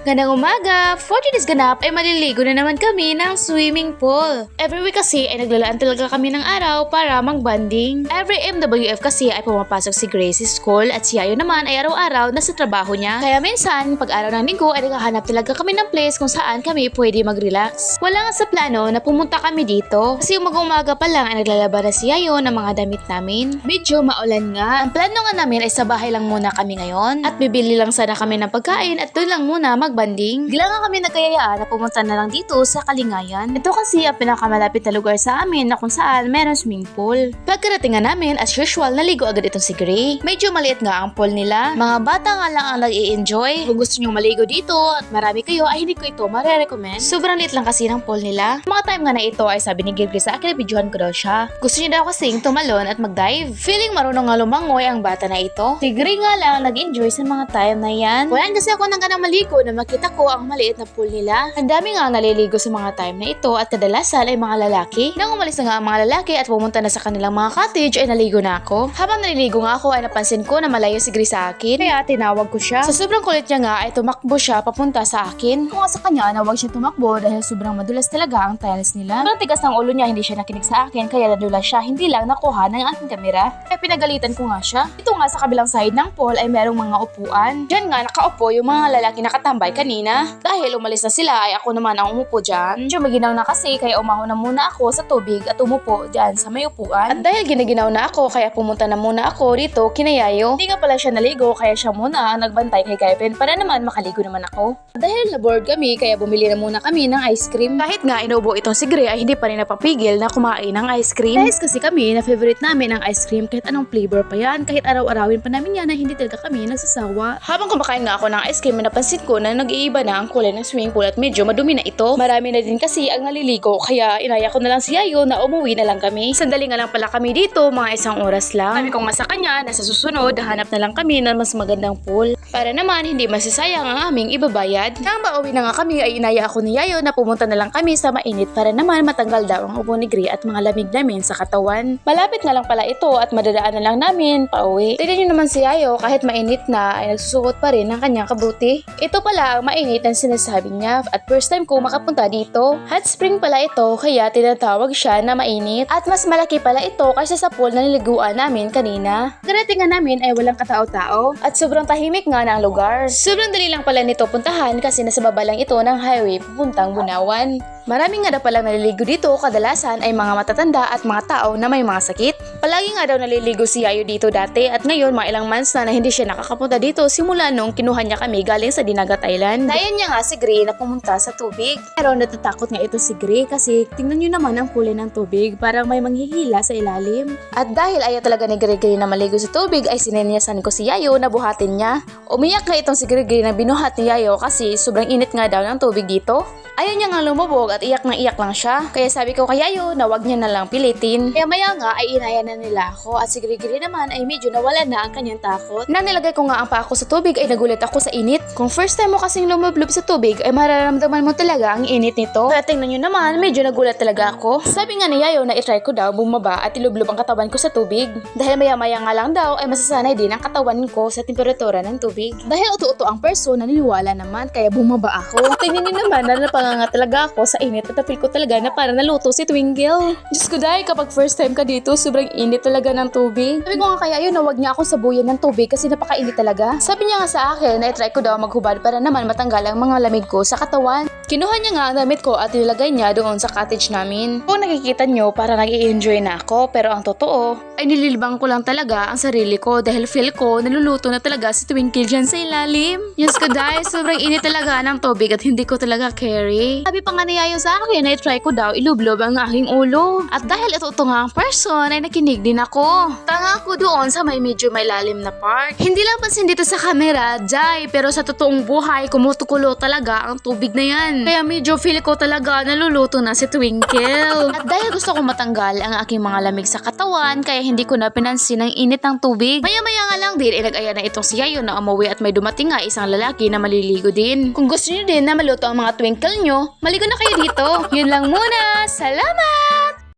Ganang umaga, for today's ganap ay maliligo na naman kami ng swimming pool. Every week kasi ay naglalaan talaga kami ng araw para mag-bonding. Every MWF kasi ay pumapasok si Grace sa school at si Yayo naman ay araw-araw nasa trabaho niya. Kaya minsan, pag araw ng linggo ay naghahanap talaga kami ng place kung saan kami pwede mag-relax. Wala nga sa plano na pumunta kami dito kasi umaga pa lang ay naglalaba na si Yayo ng mga damit namin. Medyo maulan nga. Ang plano nga namin ay sa bahay lang muna kami ngayon at bibili lang sana kami ng pagkain at doon lang muna mag-banding. Bigla nga kami nagkayayaan na pumunta na lang dito sa Kalingayan. Ito kasi ang pinakamalapit na lugar sa amin na kung saan meron swimming pool. Pagkarating nga namin, as usual, naligo agad itong si Gray. Medyo maliit nga ang pool nila. Mga bata nga lang ang nag-i-enjoy. Kung gusto nyo maligo dito at marami kayo, ay hindi ko ito marirecommend. Sobrang liit lang kasi ng pool nila. Mga time nga na ito ay sabi ni Gray sa akin, videohan ko daw siya. Gusto niya daw kasing tumalon at mag-dive. Feeling marunong nga lumangoy ang bata na ito. Si Gray nga lang nag-enjoy sa mga time na yan. Wala kasi ako nang ganang maligo na makita ko ang maliit na pool nila. Ang dami nga naliligo sa mga time na ito at kadalasan ay mga lalaki. Nang umalis na nga ang mga lalaki at pumunta na sa kanilang mga cottage ay naligo na ako. Habang naliligo nga ako ay napansin ko na malayo si Gray sa akin. Kaya tinawag ko siya. Sa sobrang kulit niya nga ay tumakbo siya papunta sa akin. Kung nga sa kanya na huwag siya tumakbo dahil sobrang madulas talaga ang tiles nila. Sobrang tigas ng ulo niya, hindi siya nakinig sa akin kaya nadulas siya, hindi lang nakuha ng aking kamera. Kaya pinagalitan ko nga siya. Ito nga sa kabilang side ng pool ay merong mga upuan. Diyan nga nakaupo yung mga lalaki nakatambay kanina. Dahil umalis na sila ay ako naman ang umupo dyan. Medyo maginaw na kasi kaya umahon na muna ako sa tubig at umupo dyan sa may upuan. At dahil ginaginaw na ako kaya pumunta na muna ako dito kinayayo. Hindi nga pala siya naligo kaya siya muna ang nagbantay kay Kevin para naman makaligo naman ako. Dahil na-bored kami kaya bumili na muna kami ng ice cream. Kahit nga inuubo itong si Gray ay hindi pa rin napapigil na kumain ng ice cream. Guys kasi kami na favorite namin ang ice cream kahit anong flavor pa yan. Kahit araw-arawin pa namin yan na hindi talaga kami nagsasawa. Habang kumakain nga ako ng ice cream napansin ko na nag-iiba na ang kulay ng swimming pool at medyo madumi na ito. Marami na din kasi ang naliligo kaya inaya ko na lang si Yayo na umuwi na lang kami. Sandali nga lang pala kami dito, mga 1 oras lang. Sabi ko nga sa kanya na sa susunod hanap na lang kami ng mas magandang pool para naman hindi masasayang ang aming ibabayad. Nang pauwi na nga kami ay inaya ako ni Yayo na pumunta na lang kami sa mainit para naman matanggal daw ang ubo ni Gray at mga lamig namin sa katawan. Malapit na lang pala ito at madadaan na lang namin pauwi. Tignan nyo naman si Yayo kahit mainit na ay nagsusuot pa rin ng kanyang kabuti. Ito pala ang mainit ang sinasabi niya at first time ko makapunta dito. Hot spring pala ito kaya tinatawag siya na mainit at mas malaki pala ito kaysa sa pool na niliguan namin kanina. Karating nga namin ay walang katao-tao at sobrang tahimik nga ng lugar. Sobrang dali lang pala nito puntahan kasi nasa baba lang ito ng highway pupuntang Bunawan. Marami nga daw palang naliligo dito, kadalasan ay mga matatanda at mga tao na may mga sakit. Palagi nga daw naliligo si Yayo dito dati at ngayon mga ilang months na hindi siya nakakapunta dito simula nung kinuha niya kami galing sa Dinagat Island. Dayan niya nga si Gray na pumunta sa tubig. Pero natatakot nga ito si Gray kasi tingnan niyo naman ang kulay ng tubig, parang may manghihila sa ilalim. At dahil ayaw talaga ni Gray na maligo sa tubig ay sininyasan ko si Yayo na buhatin niya. Umiyak nga itong si Gray na binuhat ni Yayo kasi sobrang init nga daw ng tubig dito. Ayaw niya nga lumubog at iyak na iyak lang siya. Kaya sabi ko kay Yayo na wag niya na lang pilitin. Kaya maya nga ay inaya na nila ako at si Gray naman ay medyo nawala na ang kanyang takot. Nang nilagay ko nga ang paa ko sa tubig ay nagulat ako sa init. Kung first time mo kasing lumublob sa tubig ay mararamdaman mo talaga ang init nito. Kaya tingnan nyo naman medyo nagulat talaga ako. Sabi nga ni Yayo na itry ko daw bumaba at ilublob ang katawan ko sa tubig. Dahil maya maya nga lang daw ay masasanay din ang katawan ko sa temperatura ng tubig. Dahil uto-uto ang perso naniniwala naman kaya bumaba ako. Tingnan nyo naman na napanganga talaga ako sa init at napil ko talaga na para naluto si Twinkle. Diyos ko dahil kapag first time ka dito sobrang init talaga ng tubig. Sabi ko nga kaya yun na wag niya ako sabuyan ng tubig kasi napakainit talaga. Sabi niya nga sa akin na itry ko daw maghubad para naman matanggal ang mga lamig ko sa katawan. Kinuha niya nga ang damit ko at nilagay niya doon sa cottage namin. Kung nakikita nyo para nag-i-enjoy na ako pero ang totoo ay nililibang ko lang talaga ang sarili ko dahil feel ko naluluto na talaga si Twinkle dyan sa ilalim. Diyos ko dahil sobrang init talaga ng tubig at hindi ko talaga carry. Sabi pa nga ni Yayo sa akin na i-try ko daw ilublob ang aking ulo. At dahil ito nga ang person ay nakinig din ako. Tanga ako doon sa may medyo may lalim na part. Hindi lang pansin dito sa camera, Jai, pero sa totoong buhay kumutukulo talaga ang tubig na yan. Kaya medyo feel ko talaga naluluto na si Twinkle. At dahil gusto ko matanggal ang aking mga lamig sa katawan kaya hindi ko na pinansin ang init ng tubig. Maya-maya nga lang din inag-aya na itong si Yayo na umuwi at may dumating nga isang lalaki na maliligo din. Kung gusto niyo din na maluto ang mga Twinkle nyo, maligo na kayo dito. Yun lang muna. Salamat!